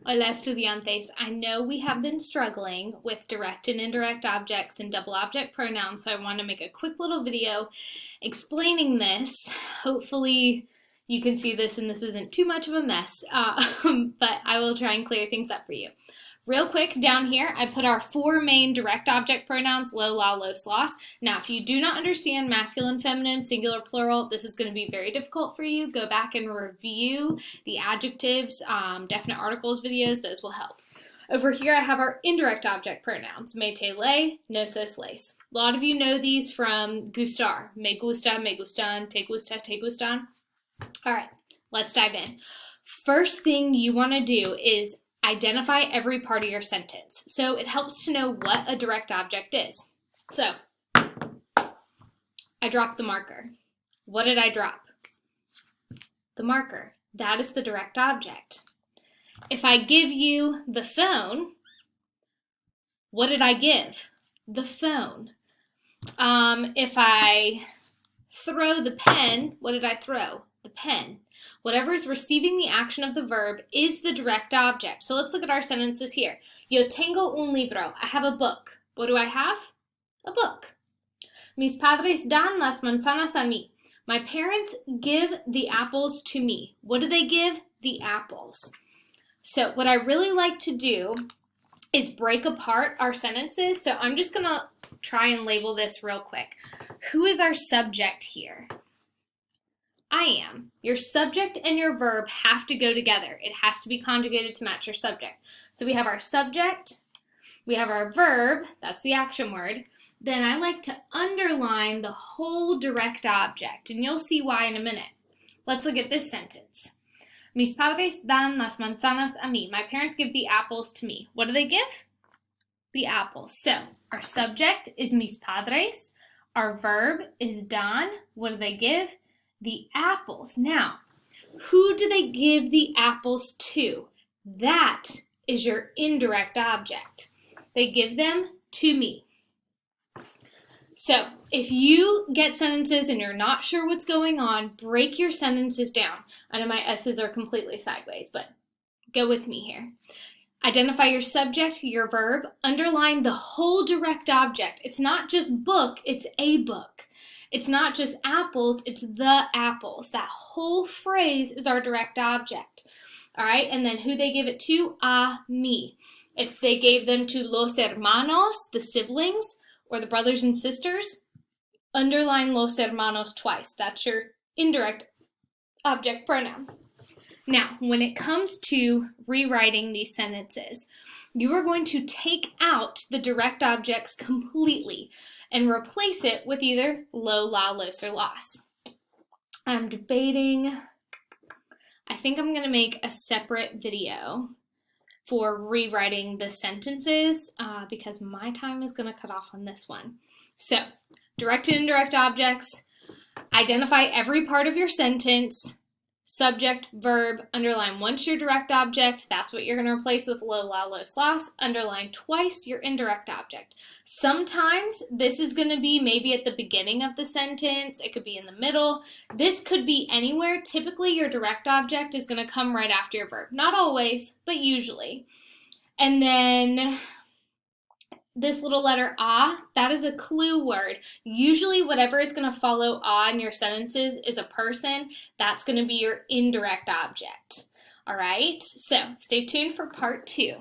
Hola, estudiantes. I know we have been struggling with direct and indirect objects and double object pronouns, so I want to make a quick little video explaining this. Hopefully you can see this and this isn't too much of a mess, but I will try and clear things up for you. Real quick, down here, I put our four main direct object pronouns, lo, la, los, los. Now, if you do not understand masculine, feminine, singular, plural, this is going to be very difficult for you. Go back and review the adjectives, definite articles videos. Those will help. Over here, I have our indirect object pronouns, me, te, le, nosos, les. A lot of you know these from gustar. Me gusta, me gustan, te gustan. All right, let's dive in. First thing you want to do is identify every part of your sentence. So it helps to know what a direct object is. So I dropped the marker. What did I drop? The marker. That is the direct object. If I give you the phone, what did I give? The phone. If I throw the pen, what did I throw? The pen. Whatever is receiving the action of the verb is the direct object. So let's look at our sentences here. Yo tengo un libro. I have a book. What do I have? A book. Mis padres dan las manzanas a mí. My parents give the apples to me. What do they give? The apples. So what I really like to do is break apart our sentences. So I'm just going to try and label this real quick. Who is our subject here? I am. Your subject and your verb have to go together. It has to be conjugated to match your subject. So we have our subject, we have our verb, that's the action word. Then I like to underline the whole direct object, and you'll see why in a minute. Let's look at this sentence. Mis padres dan las manzanas a mí. My parents give the apples to me. What do they give? The apples. So our subject is mis padres. Our verb is dan. What do they give? The apples. Now, who do they give the apples to? That is your indirect object. They give them to me. So, if you get sentences and you're not sure what's going on, break your sentences down. I know my S's are completely sideways, but go with me here. Identify your subject, your verb, underline the whole direct object. It's not just book, it's a book. It's not just apples, it's the apples. That whole phrase is our direct object. All right, and then who they give it to? A mí. If they gave them to los hermanos, the siblings, or the brothers and sisters, underline los hermanos twice. That's your indirect object pronoun. Now, when it comes to rewriting these sentences, you are going to take out the direct objects completely and replace it with either lo, la, los, or las. I'm debating. I think I'm going to make a separate video for rewriting the sentences because my time is going to cut off on this one. So, direct and indirect objects, identify every part of your sentence, subject, verb, underline once your direct object, that's what you're going to replace with lo, la, los, las, underline twice your indirect object. Sometimes this is going to be maybe at the beginning of the sentence, it could be in the middle, this could be anywhere. Typically your direct object is going to come right after your verb. Not always, but usually. And then this little letter a, that is a clue word. Usually whatever is going to follow a in your sentences is a person. That's going to be your indirect object. All right, so stay tuned for part 2.